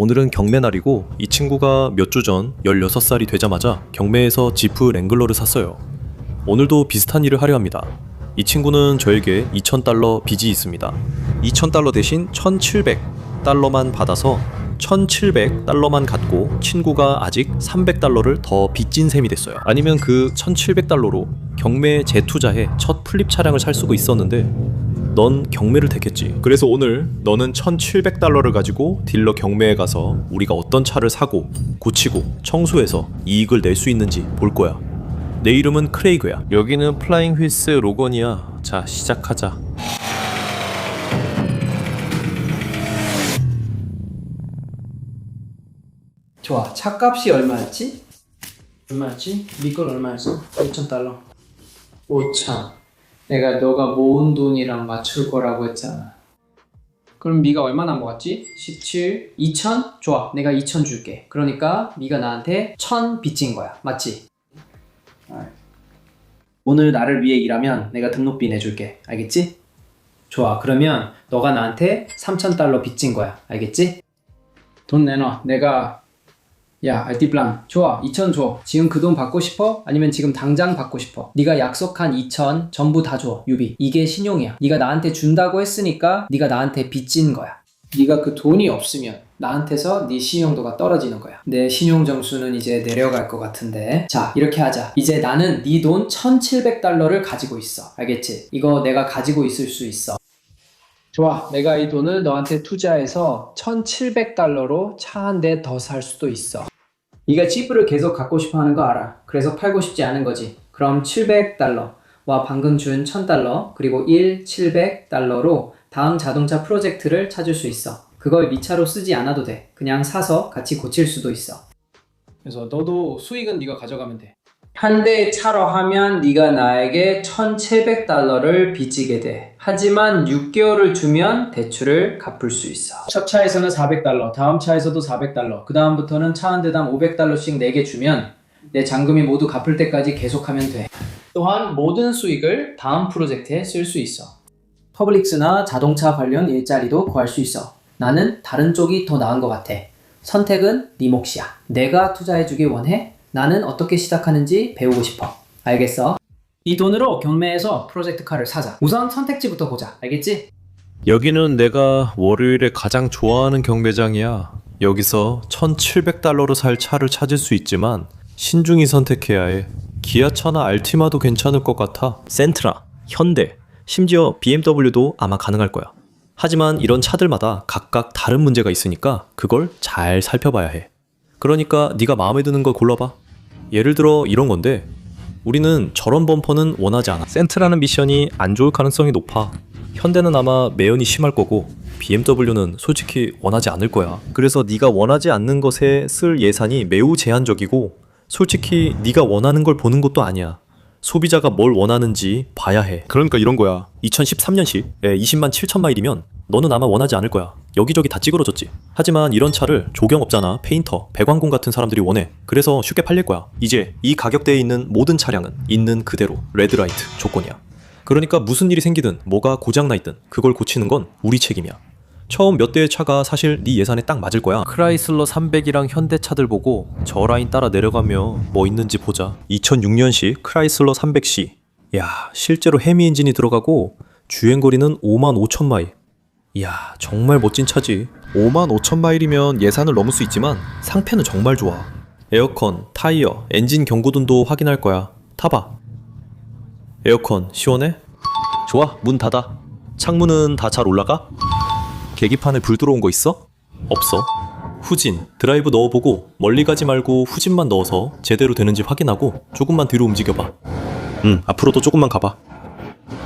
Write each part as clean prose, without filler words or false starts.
오늘은 경매 날이고 이 친구가 몇 주 전 16살이 되자마자 경매에서 지프 랭글러를 샀어요. 오늘도 비슷한 일을 하려 합니다. 이 친구는 저에게 2,000달러 빚이 있습니다. 2,000달러 대신 1,700달러만 받아서 1,700달러만 갖고 친구가 아직 300달러를 더 빚진 셈이 됐어요. 아니면 그 1,700달러로 경매에 재투자해 첫 플립 차량을 살 수도 있었는데 넌 경매를 택했지. 그래서 오늘 너는 1,700달러를 가지고 딜러 경매에 가서 우리가 어떤 차를 사고 고치고 청소해서 이익을 낼 수 있는지 볼 거야. 내 이름은 크레이그야. 여기는 플라잉 휠스 로건이야. 자, 시작하자. 좋아. 차값이 얼마였지? 미걸 얼마였어? 5,000달러. 5,000. 내가 너가 모은 돈이랑 맞출 거라고 했잖아. 그럼 미가 얼마나 모았지? 17, 2,000? 좋아. 내가 2,000 줄게. 그러니까 미가 나한테 1,000 빚진 거야. 맞지? 오늘 나를 위해 일하면 내가 등록비 내줄게. 알겠지? 좋아. 그러면 너가 나한테 3,000달러 빚진 거야. 알겠지? 돈 내놔. 야, 알티플랑. 좋아. 2,000 줘. 지금 그 돈 받고 싶어? 아니면 지금 당장 받고 싶어? 네가 약속한 2,000 전부 다 줘. 유비. 이게 신용이야. 네가 나한테 준다고 했으니까 네가 나한테 빚진 거야. 네가 그 돈이 없으면 나한테서 네 신용도가 떨어지는 거야. 내 신용 점수는 이제 내려갈 것 같은데. 자, 이렇게 하자. 이제 나는 네 돈 1,700달러를 가지고 있어. 알겠지? 이거 내가 가지고 있을 수 있어. 좋아. 내가 이 돈을 너한테 투자해서 1,700달러로 차 한 대 더 살 수도 있어. 네가 지프를 계속 갖고 싶어 하는 거 알아. 그래서 팔고 싶지 않은 거지. 그럼 700달러와 방금 준 1,000달러 그리고 700달러로 다음 자동차 프로젝트를 찾을 수 있어. 그걸 네 차로 쓰지 않아도 돼. 그냥 사서 같이 고칠 수도 있어. 그래서 너도 수익은 네가 가져가면 돼. 한 대의 차로 하면 네가 나에게 1,700달러를 빚지게 돼. 하지만 6개월을 주면 대출을 갚을 수 있어. 첫 차에서는 400달러, 다음 차에서도 400달러, 그 다음부터는 차 한 대당 500달러씩 내게 주면 내 잔금이 모두 갚을 때까지 계속하면 돼. 또한 모든 수익을 다음 프로젝트에 쓸 수 있어. 퍼블릭스나 자동차 관련 일자리도 구할 수 있어. 나는 다른 쪽이 더 나은 것 같아. 선택은 네 몫이야. 내가 투자해주길 원해? 나는 어떻게 시작하는지 배우고 싶어. 알겠어? 이 돈으로 경매에서 프로젝트 카를 사자. 우선 선택지부터 보자. 알겠지? 여기는 내가 월요일에 가장 좋아하는 경매장이야. 여기서 1,700달러로 살 차를 찾을 수 있지만 신중히 선택해야 해. 기아차나 알티마도 괜찮을 것 같아. 센트라, 현대, 심지어 BMW도 아마 가능할 거야. 하지만 이런 차들마다 각각 다른 문제가 있으니까 그걸 잘 살펴봐야 해. 그러니까 네가 마음에 드는 걸 골라봐. 예를 들어 이런 건데 우리는 저런 범퍼는 원하지 않아. 센트라는 미션이 안 좋을 가능성이 높아. 현대는 아마 매연이 심할 거고 BMW는 솔직히 원하지 않을 거야. 그래서 네가 원하지 않는 것에 쓸 예산이 매우 제한적이고 솔직히 네가 원하는 걸 보는 것도 아니야. 소비자가 뭘 원하는지 봐야 해. 그러니까 이런 거야. 2013년식 20만 7천 마일이면 너는 아마 원하지 않을 거야. 여기저기 다 찌그러졌지. 하지만 이런 차를 조경업자나 페인터, 배관공 같은 사람들이 원해. 그래서 쉽게 팔릴 거야. 이제 이 가격대에 있는 모든 차량은 있는 그대로 레드라이트 조건이야. 그러니까 무슨 일이 생기든 뭐가 고장나 있든 그걸 고치는 건 우리 책임이야. 처음 몇 대의 차가 사실 네 예산에 딱 맞을 거야. 크라이슬러 300이랑 현대차들 보고 저 라인 따라 내려가며 뭐 있는지 보자. 2006년식 크라이슬러 300C. 야, 실제로 헤미 엔진이 들어가고 주행거리는 5만 5천 마일. 이야, 정말 멋진 차지. 5만 5천 마일이면 예산을 넘을 수 있지만 상태는 정말 좋아. 에어컨, 타이어, 엔진 경고등도 확인할 거야. 타봐. 에어컨 시원해? 좋아, 문 닫아. 창문은 다 잘 올라가? 계기판에 불 들어온 거 있어? 없어. 후진, 드라이브 넣어보고 멀리 가지 말고 후진만 넣어서 제대로 되는지 확인하고 조금만 뒤로 움직여봐. 앞으로도 조금만 가봐.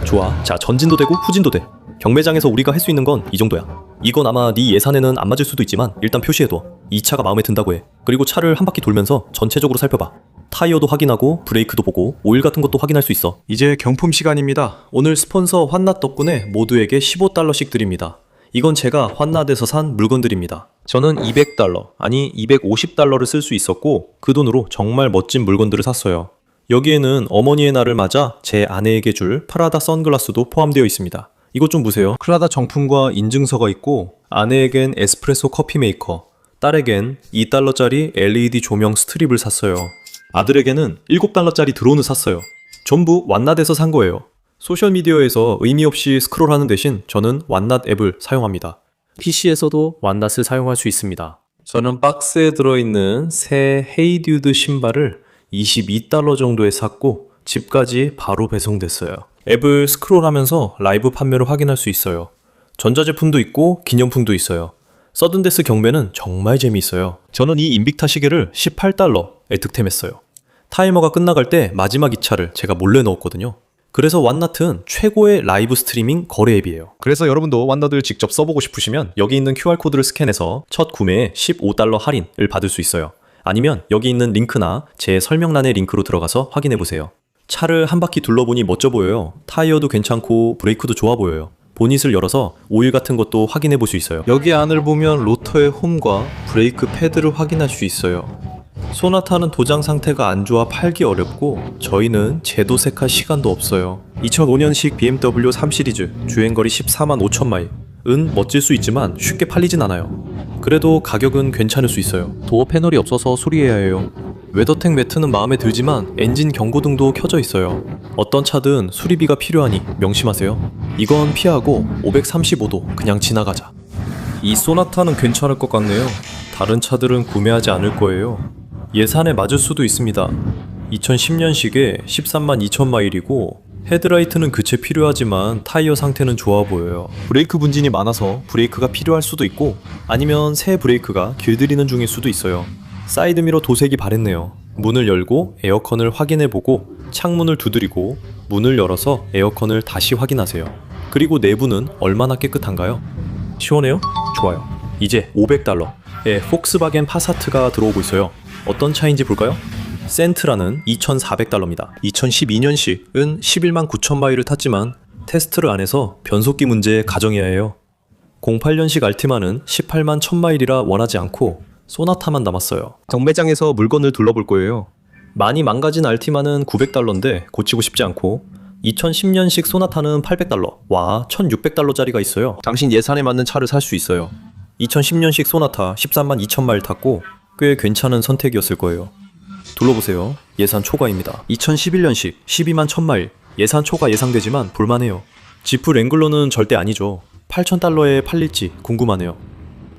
좋아. 자, 전진도 되고 후진도 돼. 경매장에서 우리가 할 수 있는 건 이 정도야. 이건 아마 네 예산에는 안 맞을 수도 있지만 일단 표시해둬. 이 차가 마음에 든다고 해. 그리고 차를 한 바퀴 돌면서 전체적으로 살펴봐. 타이어도 확인하고 브레이크도 보고 오일 같은 것도 확인할 수 있어. 이제 경품 시간입니다. 오늘 스폰서 환낫 덕분에 모두에게 15달러씩 드립니다. 이건 제가 환낫에서 산 물건들입니다. 저는 200달러, 아니 250달러를 쓸 수 있었고 그 돈으로 정말 멋진 물건들을 샀어요. 여기에는 어머니의 날을 맞아 제 아내에게 줄 프라다 선글라스도 포함되어 있습니다. 이것 좀 보세요. 프라다 정품과 인증서가 있고 아내에겐 에스프레소 커피 메이커, 딸에겐 2달러짜리 LED 조명 스트립을 샀어요. 아들에게는 7달러짜리 드론을 샀어요. 전부 왓낫에서 산 거예요. 소셜미디어에서 의미 없이 스크롤하는 대신 저는 왓낫 앱을 사용합니다. PC에서도 왓낫을 사용할 수 있습니다. 저는 박스에 들어있는 새 헤이듀드 신발을 22달러 정도에 샀고 집까지 바로 배송됐어요. 앱을 스크롤하면서 라이브 판매를 확인할 수 있어요. 전자제품도 있고 기념품도 있어요. 서든데스 경매는 정말 재미있어요. 저는 이 인빅타 시계를 18달러에 득템했어요. 타이머가 끝나갈 때 마지막 2차를 제가 몰래 넣었거든요. 그래서 왓낫은 최고의 라이브 스트리밍 거래 앱이에요. 그래서 여러분도 왓낫을 직접 써보고 싶으시면 여기 있는 QR코드를 스캔해서 첫 구매에 15달러 할인을 받을 수 있어요. 아니면 여기 있는 링크나 제 설명란의 링크로 들어가서 확인해보세요. 차를 한 바퀴 둘러보니 멋져 보여요. 타이어도 괜찮고 브레이크도 좋아 보여요. 보닛을 열어서 오일 같은 것도 확인해 볼 수 있어요. 여기 안을 보면 로터의 홈과 브레이크 패드를 확인할 수 있어요. 소나타는 도장 상태가 안 좋아 팔기 어렵고 저희는 재도색할 시간도 없어요. 2005년식 BMW 3 시리즈 주행거리 14만 5천 마일 은 멋질 수 있지만 쉽게 팔리진 않아요. 그래도 가격은 괜찮을 수 있어요. 도어 패널이 없어서 수리해야 해요. 웨더텍 매트는 마음에 들지만 엔진 경고등도 켜져 있어요. 어떤 차든 수리비가 필요하니 명심하세요. 이건 피하고 535도 그냥 지나가자. 이 소나타는 괜찮을 것 같네요. 다른 차들은 구매하지 않을 거예요. 예산에 맞을 수도 있습니다. 2010년식에 13만 2천 마일이고 헤드라이트는 교체 필요하지만 타이어 상태는 좋아 보여요. 브레이크 분진이 많아서 브레이크가 필요할 수도 있고 아니면 새 브레이크가 길들이는 중일 수도 있어요. 사이드미러 도색이 바랬네요. 문을 열고 에어컨을 확인해보고 창문을 두드리고 문을 열어서 에어컨을 다시 확인하세요. 그리고 내부는 얼마나 깨끗한가요? 시원해요? 좋아요. 이제 500달러의 폭스바겐 파사트가 들어오고 있어요. 어떤 차인지 볼까요? 센트라는 2,400달러입니다. 2012년식은 11만 9천 마일을 탔지만 테스트를 안 해서 변속기 문제 가정해야 해요. 08년식 알티마는 18만 1000 마일이라 원하지 않고 소나타만 남았어요. 경매장에서 물건을 둘러볼 거예요. 많이 망가진 알티마는 900달러인데 고치고 싶지 않고 2010년식 소나타는 800달러, 와 1600달러짜리가 있어요. 당신 예산에 맞는 차를 살 수 있어요. 2010년식 소나타 13만 2천 마일 탔고 꽤 괜찮은 선택이었을 거예요. 둘러보세요. 예산 초과입니다. 2011년식 12만 1000 마일, 예산 초과 예상되지만 볼만해요. 지프 랭글러는 절대 아니죠. 8,000달러에 팔릴지 궁금하네요.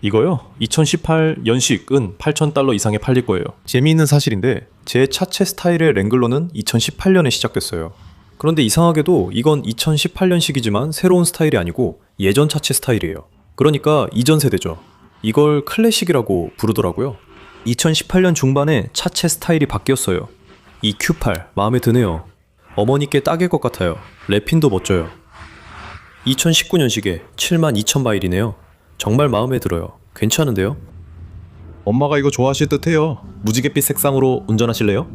이거요? 2018년식은 8,000달러 이상에 팔릴 거예요. 재미있는 사실인데 제 차체 스타일의 랭글러는 2018년에 시작됐어요. 그런데 이상하게도 이건 2018년식이지만 새로운 스타일이 아니고 예전 차체 스타일이에요. 그러니까 이전 세대죠. 이걸 클래식이라고 부르더라고요. 2018년 중반에 차체 스타일이 바뀌었어요. 이 Q8 마음에 드네요. 어머니께 딱일 것 같아요. 랩핀도 멋져요. 2019년식에 7만 2천 마일이네요. 정말 마음에 들어요. 괜찮은데요? 엄마가 이거 좋아하실 듯해요. 무지갯빛 색상으로 운전하실래요?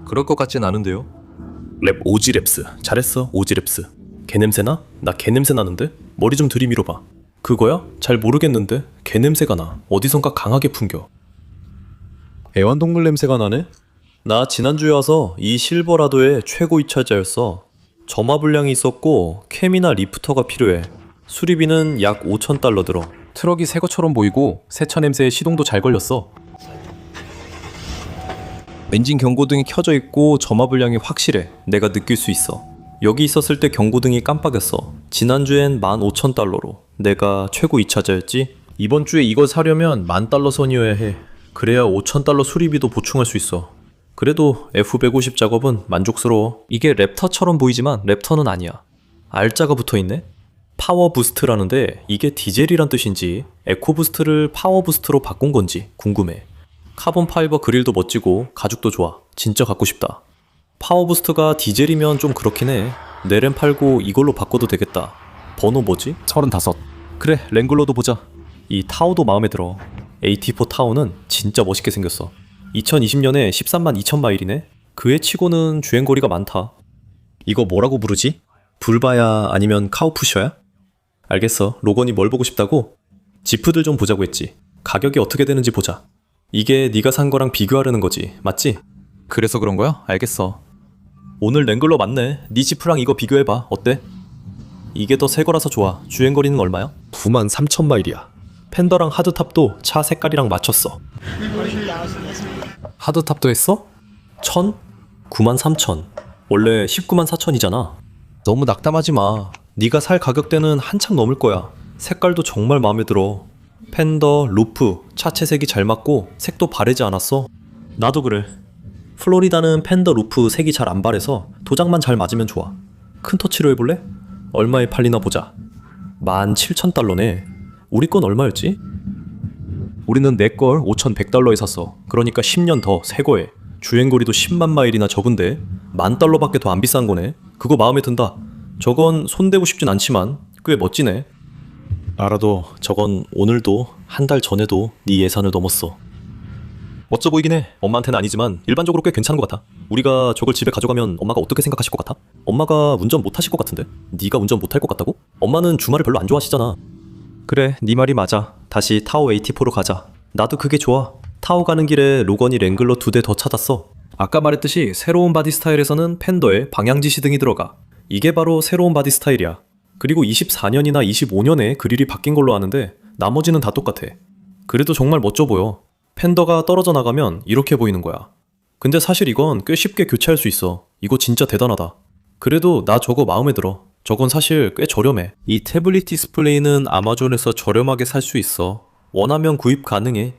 그럴 것 같진 않은데요. 랩 오지랩스. 잘했어 오지랩스. 개냄새나? 나 개냄새 나는데? 머리 좀 들이밀어봐. 그거야? 잘 모르겠는데 개냄새가 나. 어디선가 강하게 풍겨. 애완동물 냄새가 나네? 나 지난주에 와서 이 실버라도의 최고 입찰자였어. 점화 불량이 있었고 캠이나 리프터가 필요해. 수리비는 약 5,000달러 들어. 트럭이 새 것처럼 보이고 세차 냄새에 시동도 잘 걸렸어. 엔진 경고등이 켜져 있고 점화 불량이 확실해. 내가 느낄 수 있어. 여기 있었을 때 경고등이 깜빡였어. 지난주엔 15,000달러로 내가 최고 입찰자였지. 이번 주에 이걸 사려면 10,000달러 선이어야 해. 그래야 5,000달러 수리비도 보충할 수 있어. 그래도 F150 작업은 만족스러워. 이게 랩터처럼 보이지만 랩터는 아니야. R자가 붙어있네? 파워 부스트라는데 이게 디젤이란 뜻인지 에코 부스트를 파워 부스트로 바꾼 건지 궁금해. 카본 파이버 그릴도 멋지고 가죽도 좋아. 진짜 갖고 싶다. 파워 부스트가 디젤이면 좀 그렇긴 해. 내 램 팔고 이걸로 바꿔도 되겠다. 번호 뭐지? 35. 그래, 랭글러도 보자. 이 타오도 마음에 들어. AT4 타오는 진짜 멋있게 생겼어. 2020년에 13만 2천 마일이네? 그에 치고는 주행거리가 많다. 이거 뭐라고 부르지? 불바야 아니면 카우푸셔야? 알겠어. 로건이 뭘 보고 싶다고? 지프들 좀 보자고 했지. 가격이 어떻게 되는지 보자. 이게 네가 산 거랑 비교하려는 거지, 맞지? 그래서 그런 거야? 알겠어. 오늘 랭글러 맞네. 네 지프랑 이거 비교해봐. 어때? 이게 더 새 거라서 좋아. 주행거리는 얼마야? 9만 3천 마일이야. 팬더랑 하드탑도 차 색깔이랑 맞췄어. 하드탑도 했어? 1000? 93,000. 원래 194,000이잖아. 너무 낙담하지 마. 네가 살 가격대는 한창 넘을 거야. 색깔도 정말 마음에 들어. 팬더, 루프, 차체 색이 잘 맞고 색도 바래지 않았어. 나도 그래. 플로리다는 팬더 루프 색이 잘 안 바래서 도장만 잘 맞으면 좋아. 큰 터치로 해볼래? 얼마에 팔리나 보자. 17,000달러네. 우리 건 얼마였지? 우리는 내 걸 5,100달러에 샀어. 그러니까 10년 더 새 거에. 주행거리도 10만 마일이나 적은데 $10,000밖에 더 안 비싼 거네. 그거 마음에 든다. 저건 손대고 싶진 않지만 꽤 멋지네. 알아도 저건 오늘도 한 달 전에도 네 예산을 넘었어. 멋져 보이긴 해. 엄마한테는 아니지만 일반적으로 꽤 괜찮은 것 같아. 우리가 저걸 집에 가져가면 엄마가 어떻게 생각하실 것 같아? 엄마가 운전 못하실 것 같은데? 네가 운전 못할 것 같다고? 엄마는 주말을 별로 안 좋아하시잖아. 그래, 네 말이 맞아. 다시 타오 AT4로 가자. 나도 그게 좋아. 타오 가는 길에 로건이 랭글러 2대 더 찾았어. 아까 말했듯이 새로운 바디 스타일에서는 팬더에 방향지 시등이 들어가. 이게 바로 새로운 바디 스타일이야. 그리고 24년이나 25년에 그릴이 바뀐 걸로 아는데 나머지는 다 똑같아. 그래도 정말 멋져 보여. 팬더가 떨어져 나가면 이렇게 보이는 거야. 근데 사실 이건 꽤 쉽게 교체할 수 있어. 이거 진짜 대단하다. 그래도 나 저거 마음에 들어. 저건 사실 꽤 저렴해. 이 태블릿 디스플레이는 아마존에서 저렴하게 살 수 있어. 원하면 구입 가능해.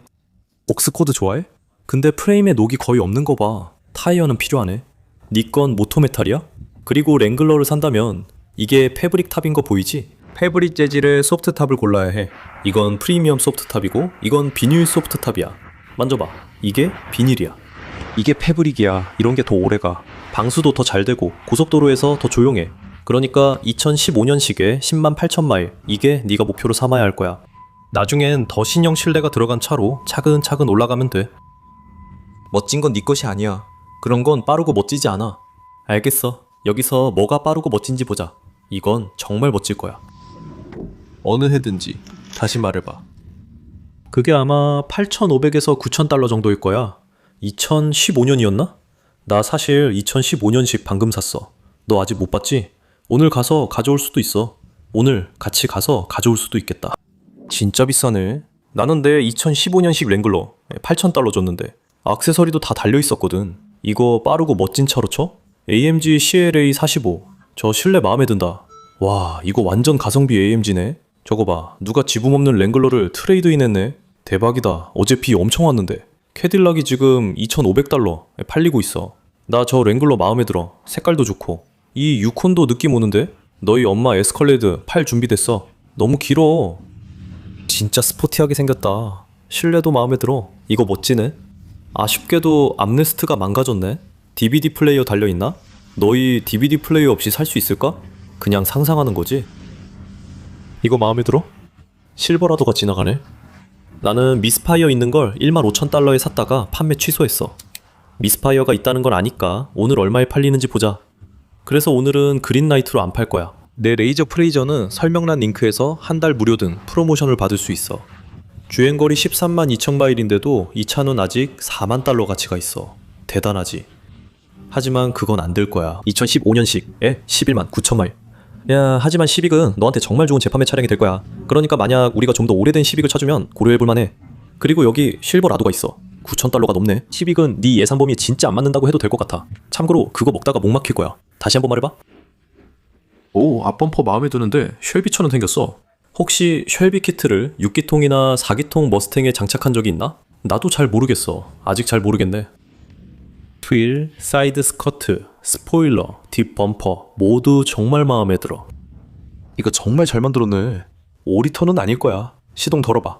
옥스코드 좋아해? 근데 프레임에 녹이 거의 없는 거 봐. 타이어는 필요하네. 네 건 모토메탈이야? 그리고 랭글러를 산다면 이게 패브릭 탑인 거 보이지? 패브릭 재질의 소프트 탑을 골라야 해. 이건 프리미엄 소프트 탑이고 이건 비닐 소프트 탑이야. 만져봐. 이게 비닐이야. 이게 패브릭이야. 이런 게 더 오래가. 방수도 더 잘 되고 고속도로에서 더 조용해. 그러니까 2015년식에 108,000마일. 이게 네가 목표로 삼아야 할 거야. 나중엔 더 신형 실내가 들어간 차로 차근차근 올라가면 돼. 멋진 건 네 것이 아니야. 그런 건 빠르고 멋지지 않아. 알겠어. 여기서 뭐가 빠르고 멋진지 보자. 이건 정말 멋질 거야. 어느 해든지 다시 말해봐. 그게 아마 8,500에서 9,000달러 정도일 거야. 2015년이었나? 나 사실 2015년식 방금 샀어. 너 아직 못 봤지? 오늘 가서 가져올 수도 있어. 오늘 같이 가서 가져올 수도 있겠다. 진짜 비싸네. 나는 내 2015년식 랭글러 8,000달러 줬는데 액세서리도 다 달려있었거든. 이거 빠르고 멋진 차로 쳐? AMG CLA 45. 저 실내 마음에 든다. 와, 이거 완전 가성비 AMG네. 저거 봐. 누가 지붕 없는 랭글러를 트레이드인 했네. 대박이다. 어제 비 엄청 왔는데. 캐딜락이 지금 2,500달러 팔리고 있어. 나 저 랭글러 마음에 들어. 색깔도 좋고. 이 유콘도 느낌 오는데? 너희 엄마 에스컬레이드 팔 준비됐어. 너무 길어. 진짜 스포티하게 생겼다. 실내도 마음에 들어. 이거 멋지네. 아쉽게도 암레스트가 망가졌네. DVD 플레이어 달려있나? 너희 DVD 플레이어 없이 살 수 있을까? 그냥 상상하는 거지? 이거 마음에 들어? 실버라도가 지나가네. 나는 미스파이어 있는 걸 15,000달러에 샀다가 판매 취소했어. 미스파이어가 있다는 걸 아니까 오늘 얼마에 팔리는지 보자. 그래서 오늘은 그린라이트로 안 팔 거야. 내 레이저 프레이저는 설명란 링크에서 한 달 무료 등 프로모션을 받을 수 있어. 주행거리 13만 2천 마일인데도 이 차는 아직 4만 달러 가치가 있어. 대단하지. 하지만 그건 안 될 거야. 2015년식에 11만 9천 마일. 야, 하지만 시빅은 너한테 정말 좋은 재판매 차량이 될 거야. 그러니까 만약 우리가 좀 더 오래된 시빅을 찾으면 고려해볼 만해. 그리고 여기 실버라도가 있어. 9,000달러가 넘네. 시빅은 네 예산 범위에 진짜 안 맞는다고 해도 될 것 같아. 참고로 그거 먹다가 목 막힐 거야. 다시 한번 말해봐. 오, 앞범퍼 마음에 드는데 쉘비처럼 생겼어. 혹시 쉘비 키트를 6기통이나 4기통 머스탱에 장착한 적이 있나? 나도 잘 모르겠어. 아직 잘 모르겠네. 휠, 사이드 스커트, 스포일러, 뒷 범퍼 모두 정말 마음에 들어. 이거 정말 잘 만들었네. 5리터는 아닐 거야. 시동 덜어봐.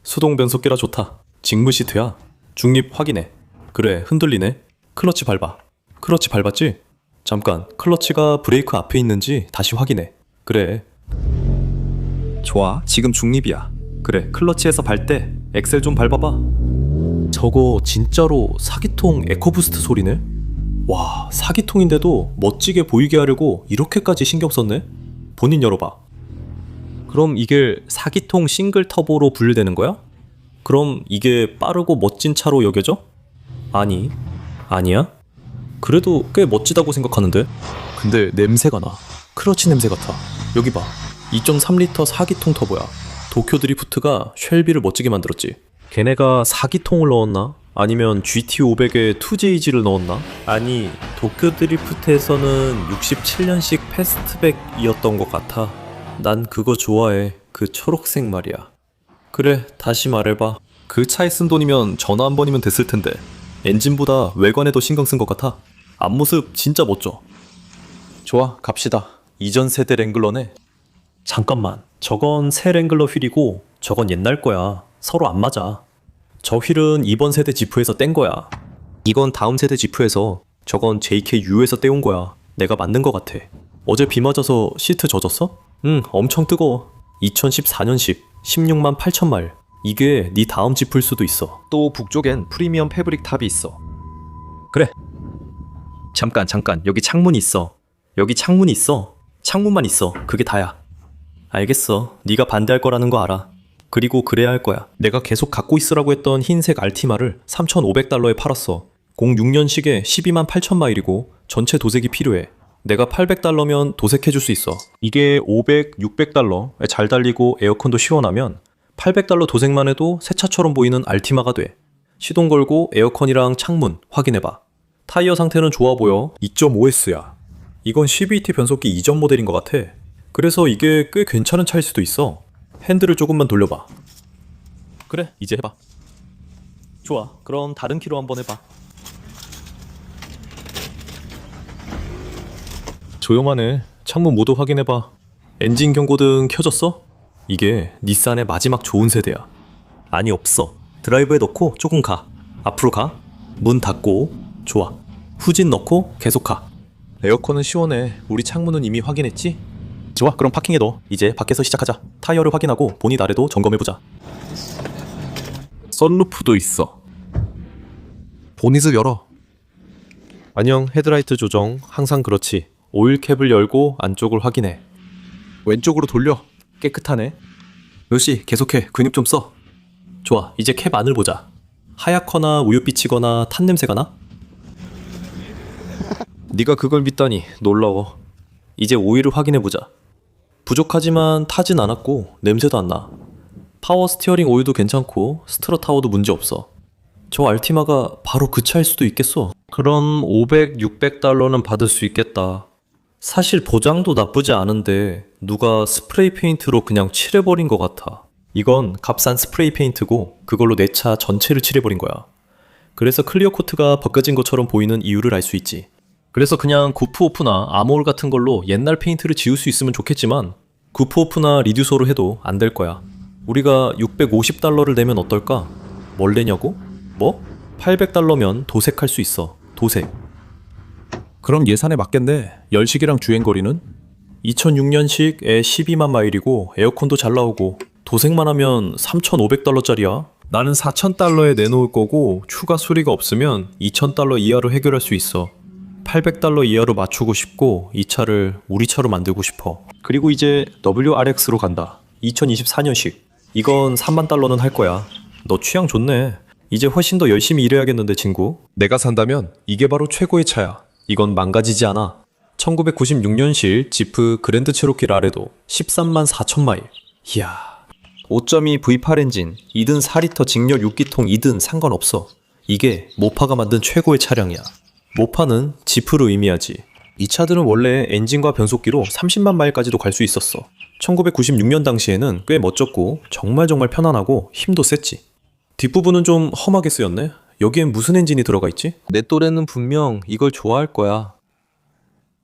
수동 변속기라 좋다. 직무 시트야. 중립 확인해. 그래, 흔들리네. 클러치 밟아. 클러치 밟았지? 잠깐, 클러치가 브레이크 앞에 있는지 다시 확인해. 그래. 좋아, 지금 중립이야. 그래, 클러치에서 밟 때 엑셀 좀 밟아봐. 저거 진짜로 4기통 에코부스트 소리네? 와, 4기통인데도 멋지게 보이게 하려고 이렇게까지 신경 썼네? 본인 열어봐. 그럼 이게 4기통 싱글 터보로 분류되는 거야? 그럼 이게 빠르고 멋진 차로 여겨져? 아니, 아니야? 그래도 꽤 멋지다고 생각하는데? 근데 냄새가 나. 크러치 냄새 같아. 여기 봐. 2.3리터 4기통 터보야. 도쿄 드리프트가 쉘비를 멋지게 만들었지. 걔네가 4기통을 넣었나? 아니면 GT500에 2JG를 넣었나? 아니, 도쿄 드리프트에서는 67년식 패스트백이었던 것 같아. 난 그거 좋아해. 그 초록색 말이야. 그래, 다시 말해봐. 그 차에 쓴 돈이면 전화 한 번이면 됐을 텐데 엔진보다 외관에 더 신경 쓴 것 같아. 앞모습 진짜 멋져. 좋아, 갑시다. 이전 세대 랭글러네. 잠깐만, 저건 새 랭글러 휠이고 저건 옛날 거야. 서로 안 맞아. 저 휠은 이번 세대 지프에서 뗀 거야. 이건 다음 세대 지프에서, 저건 JKU에서 떼온 거야. 내가 만든 거 같아. 어제 비 맞아서 시트 젖었어? 응, 엄청 뜨거워. 2014년식 16만 8천 마일. 이게 네 다음 지프일 수도 있어. 또 북쪽엔 프리미엄 패브릭 탑이 있어. 그래. 잠깐, 여기 창문이 있어. 여기 창문이 있어. 창문만 있어. 그게 다야. 알겠어. 네가 반대할 거라는 거 알아. 그리고 그래야 할 거야. 내가 계속 갖고 있으라고 했던 흰색 알티마를 3,500달러에 팔았어. 06년식에 12만 8천 마일이고 전체 도색이 필요해. 내가 800달러면 도색해줄 수 있어. 이게 500, 600달러에 잘 달리고 에어컨도 시원하면 800달러 도색만 해도 새 차처럼 보이는 알티마가 돼. 시동 걸고 에어컨이랑 창문 확인해봐. 타이어 상태는 좋아 보여. 2.5S야. 이건 CVT 변속기 이전 모델인 것 같아. 그래서 이게 꽤 괜찮은 차일 수도 있어. 핸들을 조금만 돌려봐. 그래, 이제 해봐. 좋아, 그럼 다른 키로 한번 해봐. 조용하네. 창문 모두 확인해봐. 엔진 경고등 켜졌어? 이게 닛산의 마지막 좋은 세대야. 아니, 없어. 드라이브에 넣고 조금 가. 앞으로 가. 문 닫고. 좋아. 후진 넣고 계속 가. 에어컨은 시원해. 우리 창문은 이미 확인했지? 좋아, 그럼 파킹에 넣어. 이제 밖에서 시작하자. 타이어를 확인하고 보닛 아래도 점검해보자. 썬루프도 있어. 보닛을 열어. 안녕, 헤드라이트 조정. 항상 그렇지. 오일캡을 열고 안쪽을 확인해. 왼쪽으로 돌려. 깨끗하네. 요시, 계속해. 근육 좀 써. 좋아, 이제 캡 안을 보자. 하얗거나 우윳빛이거나 탄 냄새가 나? 네가 그걸 믿다니 놀라워. 이제 오일을 확인해보자. 부족하지만 타진 않았고 냄새도 안 나. 파워 스티어링 오일도 괜찮고 스트러 타워도 문제없어. 저 알티마가 바로 그 차일 수도 있겠어. 그럼 500, 600달러는 받을 수 있겠다. 사실 보장도 나쁘지 않은데 누가 스프레이 페인트로 그냥 칠해버린 것 같아. 이건 값싼 스프레이 페인트고 그걸로 내 차 전체를 칠해버린 거야. 그래서 클리어 코트가 벗겨진 것처럼 보이는 이유를 알 수 있지. 그래서 그냥 구프오프나 아모올 같은 걸로 옛날 페인트를 지울 수 있으면 좋겠지만 구프오프나 리듀서로 해도 안 될 거야. 우리가 650달러를 내면 어떨까? 뭘 내냐고? 뭐? 800달러면 도색할 수 있어. 도색. 그럼 예산에 맞겠네. 열식이랑 주행거리는? 2006년식에 12만 마일이고 에어컨도 잘 나오고 도색만 하면 3,500달러짜리야. 나는 4,000달러에 내놓을 거고 추가 수리가 없으면 2,000달러 이하로 해결할 수 있어. 800달러 이하로 맞추고 싶고 이 차를 우리 차로 만들고 싶어. 그리고 이제 WRX로 간다. 2024년식. 이건 3만 달러는 할 거야. 너 취향 좋네. 이제 훨씬 더 열심히 일해야겠는데 친구. 내가 산다면 이게 바로 최고의 차야. 이건 망가지지 않아. 1996년식 지프 그랜드 체로키 라레도 13만 4천 마일. 이야. 5.2 V8 엔진, 2든 4리터 직렬 6기통 2든 상관없어. 이게 모파가 만든 최고의 차량이야. 모파는 지프를 의미하지. 이 차들은 원래 엔진과 변속기로 30만 마일까지도 갈 수 있었어. 1996년 당시에는 꽤 멋졌고 정말 편안하고 힘도 셌지. 뒷부분은 좀 험하게 쓰였네. 여기엔 무슨 엔진이 들어가 있지? 내 또래는 분명 이걸 좋아할 거야.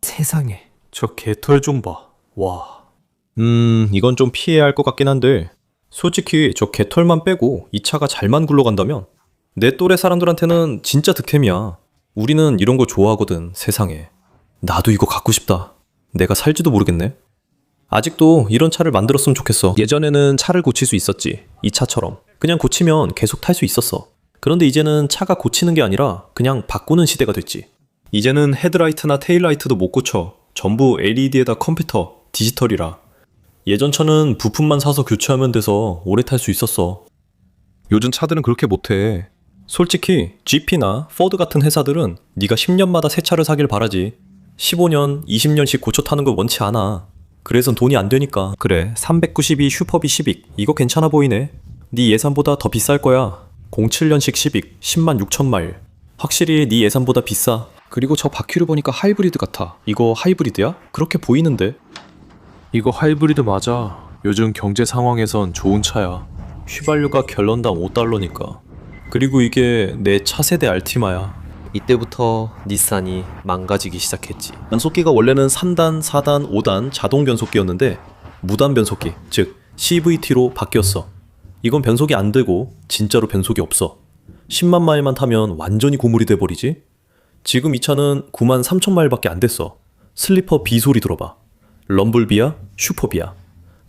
세상에, 저 개털 좀 봐. 와. 이건 좀 피해야 할 것 같긴 한데 솔직히 저 개털만 빼고 이 차가 잘만 굴러간다면 내 또래 사람들한테는 진짜 득템이야. 우리는 이런 거 좋아하거든, 세상에. 나도 이거 갖고 싶다. 내가 살지도 모르겠네. 아직도 이런 차를 만들었으면 좋겠어. 예전에는 차를 고칠 수 있었지. 이 차처럼. 그냥 고치면 계속 탈 수 있었어. 그런데 이제는 차가 고치는 게 아니라 그냥 바꾸는 시대가 됐지. 이제는 헤드라이트나 테일라이트도 못 고쳐. 전부 LED에다 컴퓨터, 디지털이라. 예전 차는 부품만 사서 교체하면 돼서 오래 탈 수 있었어. 요즘 차들은 그렇게 못해. 솔직히 GP나 포드 같은 회사들은 네가 10년마다 새 차를 사길 바라지. 15년, 20년씩 고쳐 타는 거 원치 않아. 그래선 돈이 안 되니까. 그래, 392 슈퍼비 시빅 이거 괜찮아 보이네. 네 예산보다 더 비쌀 거야. 07년식 시빅 10만 6천 마일. 확실히 네 예산보다 비싸. 그리고 저 바퀴를 보니까 하이브리드 같아. 이거 하이브리드야? 그렇게 보이는데. 이거 하이브리드 맞아. 요즘 경제 상황에선 좋은 차야. 휘발유가 갤런당 5달러니까. 그리고 이게 내 차세대 알티마야. 이때부터 닛산이 망가지기 시작했지. 변속기가 원래는 3단, 4단, 5단 자동 변속기였는데 무단 변속기, 즉 CVT로 바뀌었어. 이건 변속이 안 되고 진짜로 변속이 없어. 10만 마일만 타면 완전히 고물이 돼버리지. 지금 이 차는 9만 3천 마일밖에 안 됐어. 슬리퍼 B 소리 들어봐. 럼블비야? 슈퍼비야?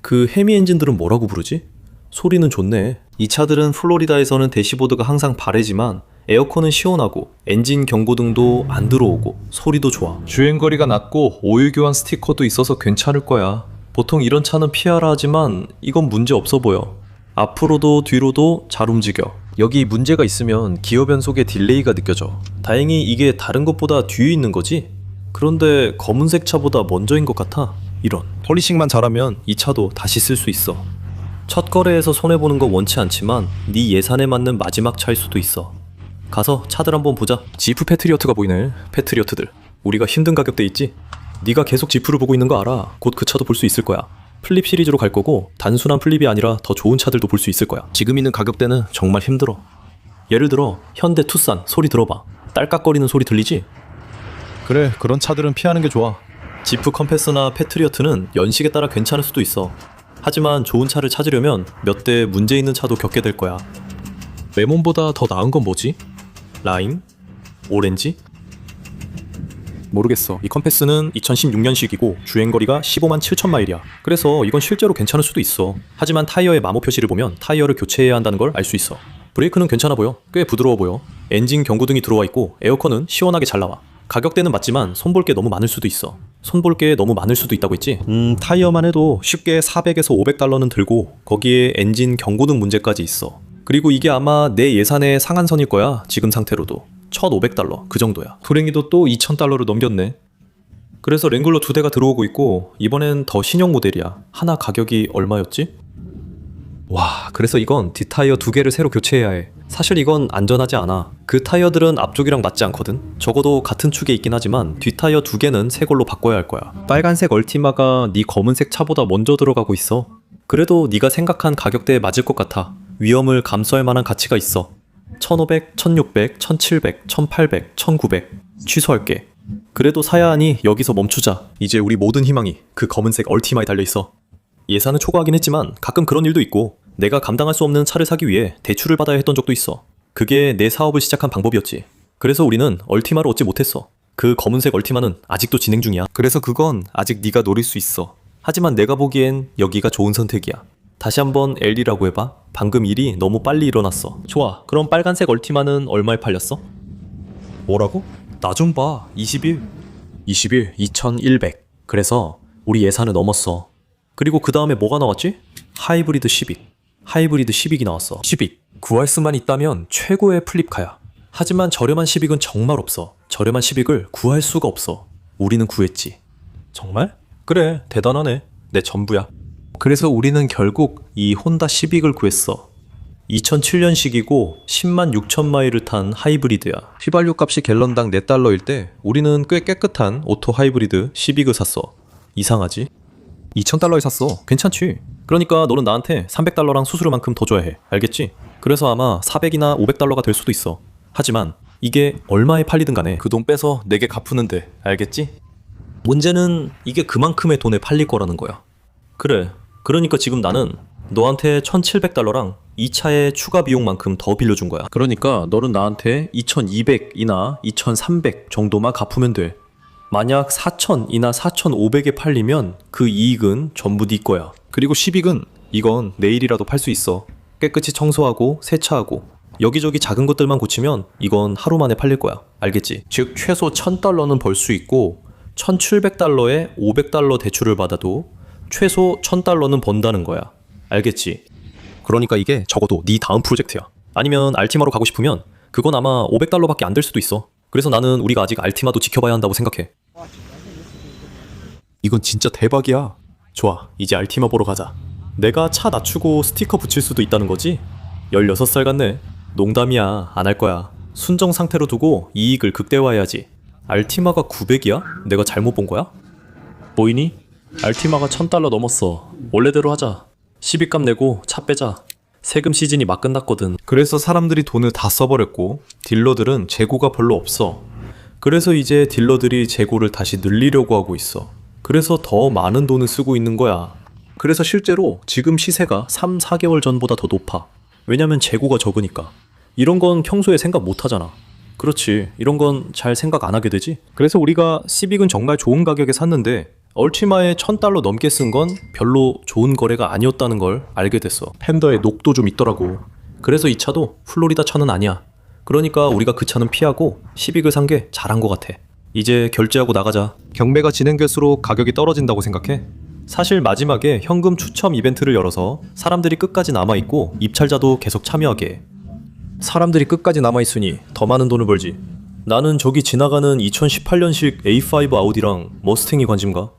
그 헤미 엔진들은 뭐라고 부르지? 소리는 좋네. 이 차들은 플로리다에서는 대시보드가 항상 바래지만 에어컨은 시원하고 엔진 경고등도 안 들어오고 소리도 좋아. 주행거리가 낮고 오일 교환 스티커도 있어서 괜찮을 거야. 보통 이런 차는 피하라 하지만 이건 문제 없어 보여. 앞으로도 뒤로도 잘 움직여. 여기 문제가 있으면 기어 변속에 딜레이가 느껴져. 다행히 이게 다른 것보다 뒤에 있는 거지? 그런데 검은색 차보다 먼저인 것 같아. 이런. 폴리싱만 잘하면 이 차도 다시 쓸 수 있어. 첫 거래에서 손해보는 거 원치 않지만 네 예산에 맞는 마지막 차일 수도 있어. 가서 차들 한번 보자. 지프 패트리어트가 보이네. 패트리어트들. 우리가 힘든 가격대 있지? 네가 계속 지프를 보고 있는 거 알아. 곧 그 차도 볼 수 있을 거야. 플립 시리즈로 갈 거고 단순한 플립이 아니라 더 좋은 차들도 볼 수 있을 거야. 지금 있는 가격대는 정말 힘들어. 예를 들어 현대 투싼 소리 들어봐. 딸깍거리는 소리 들리지? 그래, 그런 차들은 피하는 게 좋아. 지프 컴패서나 패트리어트는 연식에 따라 괜찮을 수도 있어. 하지만 좋은 차를 찾으려면 몇 대 문제 있는 차도 겪게 될 거야. 레몬보다 더 나은 건 뭐지? 라임? 오렌지? 모르겠어. 이 컴패스는 2016년식이고 주행거리가 15만 7천 마일이야. 그래서 이건 실제로 괜찮을 수도 있어. 하지만 타이어의 마모 표시를 보면 타이어를 교체해야 한다는 걸 알 수 있어. 브레이크는 괜찮아 보여. 꽤 부드러워 보여. 엔진 경고등이 들어와 있고 에어컨은 시원하게 잘 나와. 가격대는 맞지만 손볼 게 너무 많을 수도 있어. 손볼 게 너무 많을 수도 있다고 했지? 타이어만 해도 쉽게 400에서 500달러는 들고 거기에 엔진 경고등 문제까지 있어. 그리고 이게 아마 내 예산의 상한선일 거야. 지금 상태로도 1,500달러 그 정도야. 불행히도 또 2,000달러를 넘겼네. 그래서 랭글러 2대가 들어오고 있고 이번엔 더 신형 모델이야. 하나 가격이 얼마였지? 와, 그래서 이건 뒷타이어 2개를 새로 교체해야 해. 사실 이건 안전하지 않아. 그 타이어들은 앞쪽이랑 맞지 않거든. 적어도 같은 축에 있긴 하지만 뒷타이어 2개는 새 걸로 바꿔야 할 거야. 빨간색 얼티마가 네 검은색 차보다 먼저 들어가고 있어. 그래도 네가 생각한 가격대에 맞을 것 같아. 위험을 감수할 만한 가치가 있어. 1,500, 1,600, 1,700, 1,800, 1,900 취소할게. 그래도 사야 하니 여기서 멈추자. 이제 우리 모든 희망이 그 검은색 얼티마에 달려있어. 예산은 초과하긴 했지만 가끔 그런 일도 있고 내가 감당할 수 없는 차를 사기 위해 대출을 받아야 했던 적도 있어. 그게 내 사업을 시작한 방법이었지. 그래서 우리는 얼티마를 얻지 못했어. 그 검은색 얼티마는 아직도 진행 중이야. 그래서 그건 아직 네가 노릴 수 있어. 하지만 내가 보기엔 여기가 좋은 선택이야. 다시 한번 L이라고 해봐. 방금 일이 너무 빨리 일어났어. 좋아. 그럼 빨간색 얼티마는 얼마에 팔렸어? 뭐라고? 나 좀 봐. 21. 21, 2,100. 그래서 우리 예산을 넘었어. 그리고 그 다음에 뭐가 나왔지? 하이브리드 시빅. 하이브리드 시빅이 나왔어. 시빅. 구할 수만 있다면 최고의 플립카야. 하지만 저렴한 시빅은 정말 없어. 저렴한 시빅을 구할 수가 없어. 우리는 구했지. 정말? 그래, 대단하네. 내 전부야. 그래서 우리는 결국 이 혼다 시빅을 구했어. 2007년식이고 10만 6천 마일을 탄 하이브리드야. 휘발유 값이 갤런당 4달러일 때 우리는 꽤 깨끗한 오토 하이브리드 시빅을 샀어. 이상하지? 2,000달러에 샀어. 괜찮지? 그러니까 너는 나한테 300달러랑 수수료만큼 더 줘야 해. 알겠지? 그래서 아마 400이나 500달러가 될 수도 있어. 하지만 이게 얼마에 팔리든 간에 그 돈 빼서 내게 갚으는데. 알겠지? 문제는 이게 그만큼의 돈에 팔릴 거라는 거야. 그래. 그러니까 지금 나는 너한테 1,700달러랑 이 차의 추가 비용만큼 더 빌려준 거야. 그러니까 너는 나한테 2,200이나 2,300 정도만 갚으면 돼. 만약 4,000이나 4,500에 팔리면 그 이익은 전부 네 거야. 그리고 시빅은 이건 내일이라도 팔 수 있어. 깨끗이 청소하고 세차하고 여기저기 작은 것들만 고치면 이건 하루 만에 팔릴 거야. 알겠지? 즉 최소 1,000달러는 벌 수 있고 1,700달러에 500달러 대출을 받아도 최소 1,000달러는 번다는 거야. 알겠지? 그러니까 이게 적어도 네 다음 프로젝트야. 아니면 알티마로 가고 싶으면 그건 아마 500달러밖에 안 될 수도 있어. 그래서 나는 우리가 아직 알티마도 지켜봐야 한다고 생각해. 이건 진짜 대박이야. 좋아, 이제 알티마 보러 가자. 내가 차 낮추고 스티커 붙일 수도 있다는 거지? 16살 같네. 농담이야, 안 할 거야. 순정 상태로 두고 이익을 극대화해야지. 알티마가 900이야? 내가 잘못 본 거야? 보이니? 알티마가 $1000 넘었어. 원래대로 하자. 시비값 내고 차 빼자. 세금 시즌이 막 끝났거든. 그래서 사람들이 돈을 다 써버렸고 딜러들은 재고가 별로 없어. 그래서 이제 딜러들이 재고를 다시 늘리려고 하고 있어. 그래서 더 많은 돈을 쓰고 있는 거야. 그래서 실제로 지금 시세가 3, 4개월 전보다 더 높아. 왜냐면 재고가 적으니까. 이런 건 평소에 생각 못 하잖아. 그렇지, 이런 건 잘 생각 안 하게 되지. 그래서 우리가 시빅은 정말 좋은 가격에 샀는데 얼티마에 $1000 넘게 쓴 건 별로 좋은 거래가 아니었다는 걸 알게 됐어. 팬더에 녹도 좀 있더라고. 그래서 이 차도 플로리다 차는 아니야. 그러니까 우리가 그 차는 피하고 시빅을 산 게 잘한 것 같아. 이제 결제하고 나가자. 경매가 진행될수록 가격이 떨어진다고 생각해? 사실 마지막에 현금 추첨 이벤트를 열어서 사람들이 끝까지 남아있고 입찰자도 계속 참여하게 해. 사람들이 끝까지 남아있으니 더 많은 돈을 벌지. 나는 저기 지나가는 2018년식 A5 아우디랑 머스탱이 관심 가.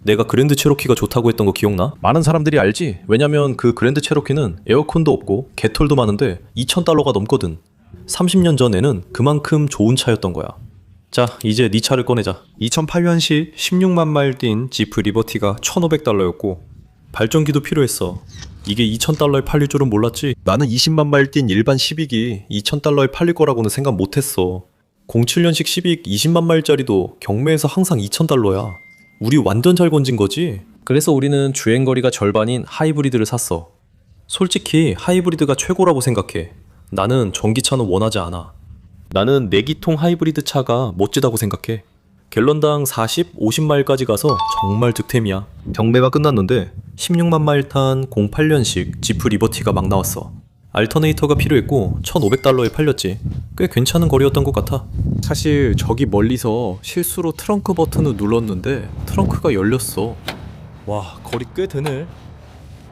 내가 그랜드 체로키가 좋다고 했던 거 기억나? 많은 사람들이 알지. 왜냐면 그 그랜드 체로키는 에어컨도 없고 개털도 많은데 $2000가 넘거든. 30년 전에는 그만큼 좋은 차였던 거야. 자, 이제 네 차를 꺼내자. 2008년식 16만 마일 뛴 지프 리버티가 $1500였고 발전기도 필요했어. 이게 $2000에 팔릴 줄은 몰랐지. 나는 20만 마일 뛴 일반 시빅이 $2000에 팔릴 거라고는 생각 못했어. 07년식 시빅 20만 마일짜리도 경매에서 항상 $2000야. 우리 완전 잘 건진 거지? 그래서 우리는 주행거리가 절반인 하이브리드를 샀어. 솔직히 하이브리드가 최고라고 생각해. 나는 전기차는 원하지 않아. 나는 내기통 하이브리드 차가 멋지다고 생각해. 갤런당 40, 50마일까지 가서 정말 득템이야. 경매가 끝났는데 16만 마일 탄 08년식 지프 리버티가 막 나왔어. 알터네이터가 필요했고 $1500에 팔렸지. 꽤 괜찮은 거리였던 것 같아. 사실 저기 멀리서 실수로 트렁크 버튼을 눌렀는데 트렁크가 열렸어. 와, 거리 꽤 되네.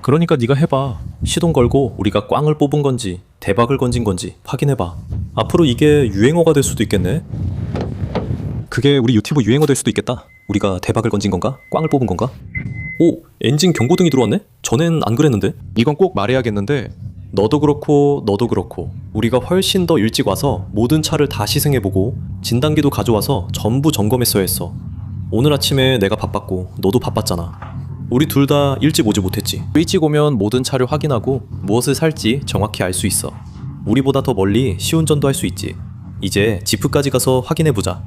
그러니까 네가 해봐. 시동 걸고 우리가 꽝을 뽑은 건지 대박을 건진 건지 확인해봐. 앞으로 이게 유행어가 될 수도 있겠네. 그게 우리 유튜브 유행어 될 수도 있겠다. 우리가 대박을 건진 건가? 꽝을 뽑은 건가? 오, 엔진 경고등이 들어왔네? 전엔 안 그랬는데? 이건 꼭 말해야겠는데 너도 그렇고 우리가 훨씬 더 일찍 와서 모든 차를 다 시승해보고 진단기도 가져와서 전부 점검했어야 했어. 오늘 아침에 내가 바빴고 너도 바빴잖아. 우리 둘 다 일찍 오지 못했지. 일찍 오면 모든 차를 확인하고 무엇을 살지 정확히 알 수 있어. 우리보다 더 멀리 시운전도 할 수 있지. 이제 지프까지 가서 확인해보자.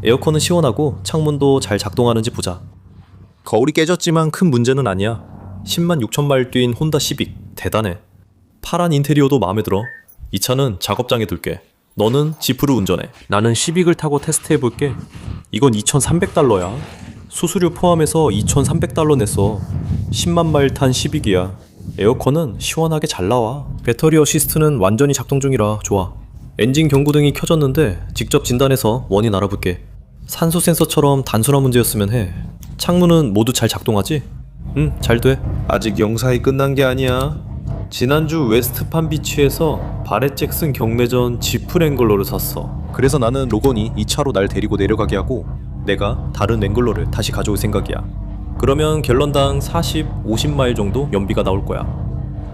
에어컨은 시원하고 창문도 잘 작동하는지 보자. 거울이 깨졌지만 큰 문제는 아니야. 10만 6천 마일 뛴 혼다 시빅 대단해. 파란 인테리어도 마음에 들어. 이 차는 작업장에 둘게. 너는 지프를 운전해. 나는 시빅을 타고 테스트해볼게. 이건 $2300야. 수수료 포함해서 $2300 냈어. 10만 마일 탄 시빅이야. 에어컨은 시원하게 잘 나와. 배터리 어시스트는 완전히 작동 중이라 좋아. 엔진 경고등이 켜졌는데 직접 진단해서 원인 알아볼게. 산소 센서처럼 단순한 문제였으면 해. 창문은 모두 잘 작동하지? 응, 잘 돼. 아직 영상이 끝난 게 아니야. 지난주 웨스트 판비치에서 바렛 잭슨 경매전 지프 랭글러를 샀어. 그래서 나는 로건이 이 차로 날 데리고 내려가게 하고 내가 다른 랭글러를 다시 가져올 생각이야. 그러면 갤런당 40, 50마일 정도 연비가 나올 거야.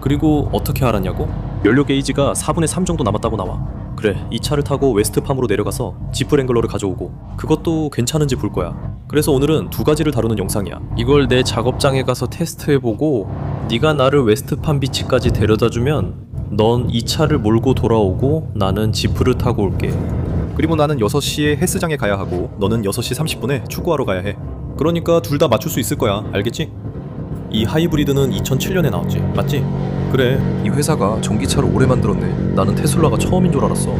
그리고 어떻게 알았냐고? 연료 게이지가 4분의 3 정도 남았다고 나와. 그래, 이 차를 타고 웨스트팜으로 내려가서 지프 랭글러를 가져오고 그것도 괜찮은지 볼 거야. 그래서 오늘은 두 가지를 다루는 영상이야. 이걸 내 작업장에 가서 테스트해보고 네가 나를 웨스트팜 비치까지 데려다주면 넌 이 차를 몰고 돌아오고 나는 지프를 타고 올게. 그리고 나는 6시에 헬스장에 가야 하고 너는 6시 30분에 축구하러 가야 해. 그러니까 둘 다 맞출 수 있을 거야. 알겠지? 이 하이브리드는 2007년에 나왔지. 맞지? 그래, 이 회사가 전기차를 오래 만들었네. 나는 테슬라가 처음인 줄 알았어.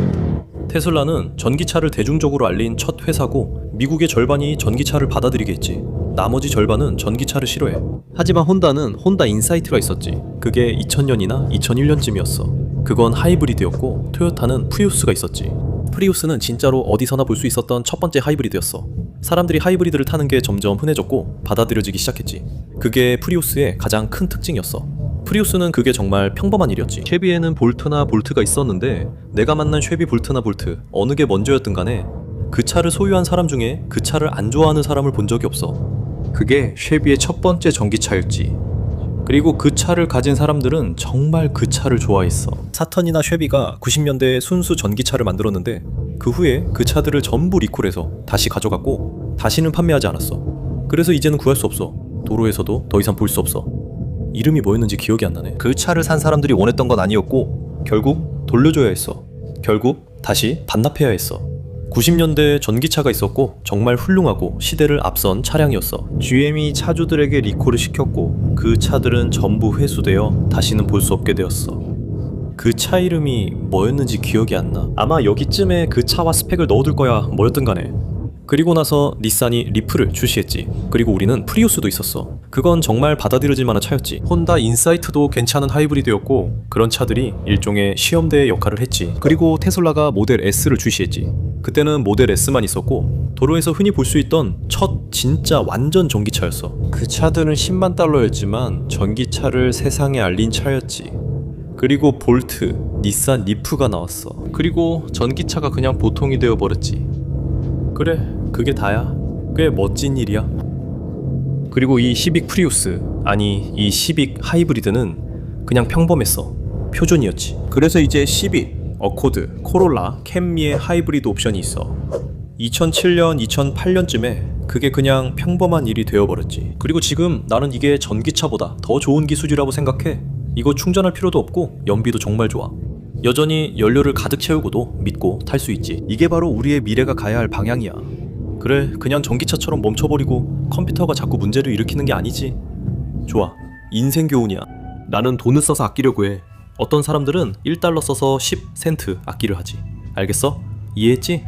테슬라는 전기차를 대중적으로 알린 첫 회사고 미국의 절반이 전기차를 받아들이게 했지. 나머지 절반은 전기차를 싫어해. 하지만 혼다는 혼다 인사이트가 있었지. 그게 2000년이나 2001년쯤이었어. 그건 하이브리드였고 토요타는 프리우스가 있었지. 프리우스는 진짜로 어디서나 볼 수 있었던 첫 번째 하이브리드였어. 사람들이 하이브리드를 타는 게 점점 흔해졌고 받아들여지기 시작했지. 그게 프리우스의 가장 큰 특징이었어. 프리우스는 그게 정말 평범한 일이었지. 쉐비에는 볼트나 볼트가 있었는데 내가 만난 쉐비 볼트나 볼트 어느 게 먼저였든 간에 그 차를 소유한 사람 중에 그 차를 안 좋아하는 사람을 본 적이 없어. 그게 쉐비의 첫 번째 전기차였지. 그리고 그 차를 가진 사람들은 정말 그 차를 좋아했어. 사턴이나 쉐비가 90년대에 순수 전기차를 만들었는데 그 후에 그 차들을 전부 리콜해서 다시 가져갔고 다시는 판매하지 않았어. 그래서 이제는 구할 수 없어. 도로에서도 더 이상 볼 수 없어. 이름이 뭐였는지 기억이 안 나네. 그 차를 산 사람들이 원했던 건 아니었고 결국 돌려줘야 했어. 결국 다시 반납해야 했어. 90년대에 전기차가 있었고 정말 훌륭하고 시대를 앞선 차량이었어. GM이 차주들에게 리콜을 시켰고 그 차들은 전부 회수되어 다시는 볼 수 없게 되었어. 그 차 이름이 뭐였는지 기억이 안 나. 아마 여기쯤에 그 차와 스펙을 넣어둘 거야. 뭐였든 간에. 그리고 나서 닛산이 리프를 출시했지. 그리고 우리는 프리우스도 있었어. 그건 정말 받아들여질 만한 차였지. 혼다 인사이트도 괜찮은 하이브리드였고 그런 차들이 일종의 시험대의 역할을 했지. 그리고 테슬라가 모델 S를 출시했지. 그때는 모델 S만 있었고 도로에서 흔히 볼 수 있던 첫 진짜 완전 전기차였어. 그 차들은 10만 달러였지만 전기차를 세상에 알린 차였지. 그리고 볼트, 닛산 리프가 나왔어. 그리고 전기차가 그냥 보통이 되어버렸지. 그래, 그게 다야. 꽤 멋진 일이야. 그리고 이 시빅 프리우스, 아니 이 시빅 하이브리드는 그냥 평범했어. 표준이었지. 그래서 이제 시빅, 어코드, 코롤라, 캠리의 하이브리드 옵션이 있어. 2007년, 2008년쯤에 그게 그냥 평범한 일이 되어버렸지. 그리고 지금 나는 이게 전기차보다 더 좋은 기술이라고 생각해. 이거 충전할 필요도 없고 연비도 정말 좋아. 여전히 연료를 가득 채우고도 믿고 탈 수 있지. 이게 바로 우리의 미래가 가야 할 방향이야. 그래, 그냥 전기차처럼 멈춰버리고 컴퓨터가 자꾸 문제를 일으키는 게 아니지. 좋아, 인생 교훈이야. 나는 돈을 써서 아끼려고 해. 어떤 사람들은 1달러 써서 10센트 아끼려 하지. 알겠어? 이해했지?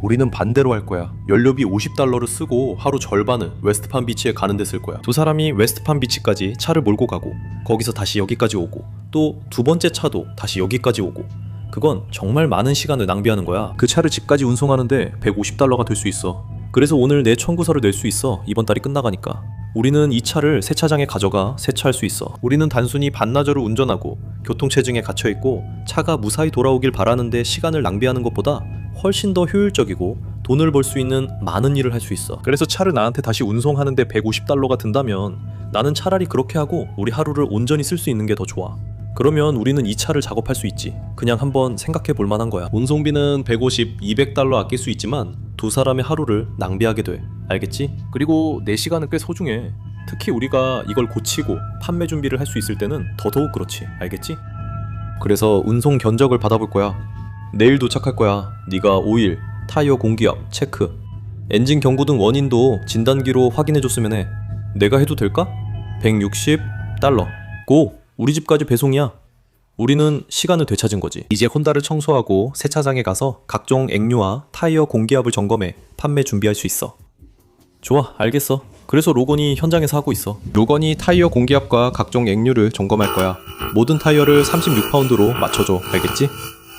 우리는 반대로 할 거야. 연료비 50달러를 쓰고 하루 절반을 웨스트팜비치에 가는 데 쓸 거야. 두 사람이 웨스트팜비치까지 차를 몰고 가고 거기서 다시 여기까지 오고 또 두 번째 차도 다시 여기까지 오고 그건 정말 많은 시간을 낭비하는 거야. 그 차를 집까지 운송하는데 150달러가 될 수 있어. 그래서 오늘 내 청구서를 낼 수 있어. 이번 달이 끝나가니까. 우리는 이 차를 세차장에 가져가 세차할 수 있어. 우리는 단순히 반나절을 운전하고 교통체증에 갇혀있고 차가 무사히 돌아오길 바라는데 시간을 낭비하는 것보다 훨씬 더 효율적이고 돈을 벌 수 있는 많은 일을 할 수 있어. 그래서 차를 나한테 다시 운송하는데 150달러가 든다면 나는 차라리 그렇게 하고 우리 하루를 온전히 쓸 수 있는 게 더 좋아. 그러면 우리는 이 차를 작업할 수 있지. 그냥 한번 생각해 볼 만한 거야. 운송비는 150, 200달러 아낄 수 있지만 두 사람의 하루를 낭비하게 돼. 알겠지? 그리고 내 시간은 꽤 소중해. 특히 우리가 이걸 고치고 판매 준비를 할 수 있을 때는 더더욱 그렇지. 알겠지? 그래서 운송 견적을 받아볼 거야. 내일 도착할 거야. 네가 오일, 타이어 공기압 체크, 엔진 경고 등 원인도 진단기로 확인해줬으면 해. 내가 해도 될까? 160달러. 고! 우리 집까지 배송이야. 우리는 시간을 되찾은 거지. 이제 혼다를 청소하고 세차장에 가서 각종 액류와 타이어 공기압을 점검해 판매 준비할 수 있어. 좋아, 알겠어. 그래서 로건이 현장에서 하고 있어. 로건이 타이어 공기압과 각종 액류를 점검할 거야. 모든 타이어를 36파운드로 맞춰줘. 알겠지?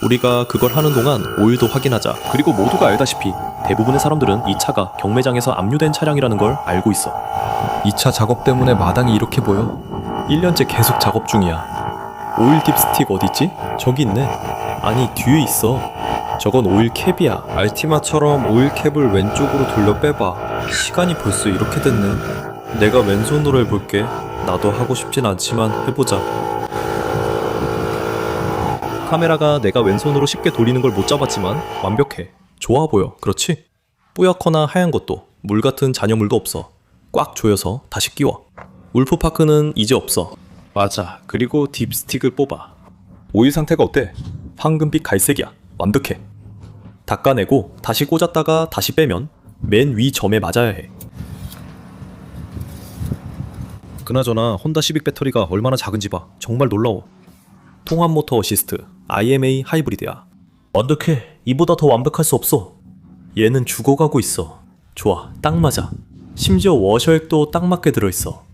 우리가 그걸 하는 동안 오일도 확인하자. 그리고 모두가 알다시피 대부분의 사람들은 이 차가 경매장에서 압류된 차량이라는 걸 알고 있어. 이 차 작업 때문에 마당이 이렇게 보여. 1년째 계속 작업 중이야. 오일 딥스틱 어딨지? 저기 있네. 아니, 뒤에 있어. 저건 오일 캡이야. 알티마처럼 오일 캡을 왼쪽으로 돌려 빼봐. 시간이 벌써 이렇게 됐네. 내가 왼손으로 해볼게. 나도 하고 싶진 않지만 해보자. 카메라가 내가 왼손으로 쉽게 돌리는 걸 못 잡았지만 완벽해. 좋아 보여. 그렇지? 뿌옇거나 하얀 것도 물 같은 잔여물도 없어. 꽉 조여서 다시 끼워. 울프파크는 이제 없어. 맞아. 그리고 딥스틱을 뽑아. 오일 상태가 어때? 황금빛 갈색이야. 완벽해. 닦아내고 다시 꽂았다가 다시 빼면 맨 위 점에 맞아야 해. 그나저나 혼다 시빅 배터리가 얼마나 작은지 봐. 정말 놀라워. 통합 모터 어시스트 IMA 하이브리드야. 완벽해. 이보다 더 완벽할 수 없어. 얘는 죽어가고 있어. 좋아, 딱 맞아. 심지어 워셔액도 딱 맞게 들어있어.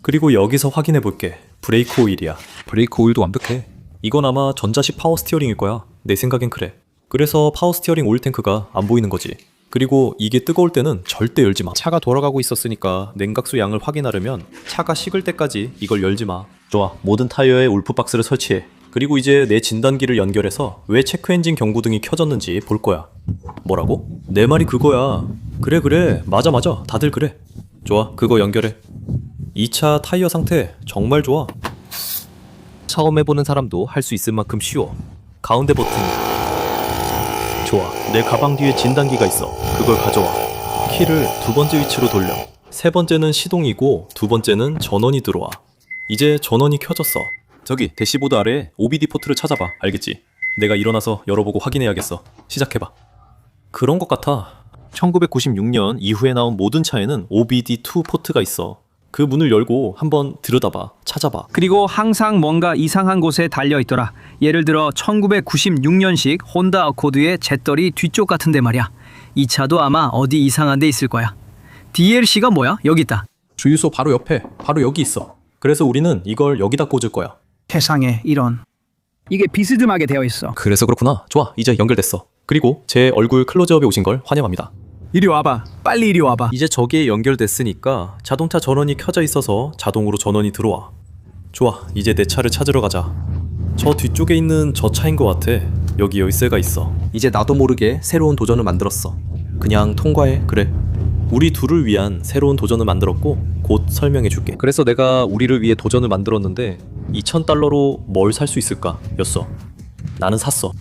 그리고 여기서 확인해볼게. 브레이크 오일이야. 브레이크 오일도 완벽해. 이건 아마 전자식 파워 스티어링일 거야. 내 생각엔 그래. 그래서 파워 스티어링 오일 탱크가 안 보이는 거지. 그리고 이게 뜨거울 때는 절대 열지 마. 차가 돌아가고 있었으니까 냉각수 양을 확인하려면 차가 식을 때까지 이걸 열지 마. 좋아, 모든 타이어에 울프 박스를 설치해. 그리고 이제 내 진단기를 연결해서 왜 체크 엔진 경고등이 켜졌는지 볼 거야. 뭐라고? 내 말이 그거야. 그래, 맞아. 다들 그래. 좋아, 그거 연결해. 2차 타이어 상태 정말 좋아. 처음 해보는 사람도 할 수 있을 만큼 쉬워. 가운데 버튼. 좋아, 내 가방 뒤에 진단기가 있어. 그걸 가져와. 키를 두 번째 위치로 돌려. 세 번째는 시동이고 두 번째는 전원이 들어와. 이제 전원이 켜졌어. 저기 대시보드 아래에 OBD 포트를 찾아봐. 알겠지? 내가 일어나서 열어보고 확인해야겠어. 시작해봐. 그런 것 같아. 1996년 이후에 나온 모든 차에는 OBD2 포트가 있어. 그 문을 열고 한번 들여다봐. 찾아봐. 그리고 항상 뭔가 이상한 곳에 달려있더라. 예를 들어 1996년식 혼다 어코드의 잿더리 뒤쪽 같은데 말이야. 이 차도 아마 어디 이상한 데 있을 거야. DLC가 뭐야? 여기 있다. 주유소 바로 옆에, 바로 여기 있어. 그래서 우리는 이걸 여기다 꽂을 거야. 세상에 이런. 이게 비스듬하게 되어 있어. 그래서 그렇구나. 좋아, 이제 연결됐어. 그리고 제 얼굴 클로즈업에 오신 걸 환영합니다. 이리 와봐. 빨리 이리 와봐. 이제 저기에 연결됐으니까 자동차 전원이 켜져 있어서 자동으로 전원이 들어와. 좋아, 이제 내 차를 찾으러 가자. 저 뒤쪽에 있는 저 차인 것 같아. 여기 열쇠가 있어. 이제 나도 모르게 새로운 도전을 만들었어. 그냥 통과해. 그래. 우리 둘을 위한 새로운 도전을 만들었고 곧 설명해 줄게. 그래서 내가 우리를 위해 도전을 만들었는데 $2,000로 뭘 살 수 있을까? 였어. 나는 샀어.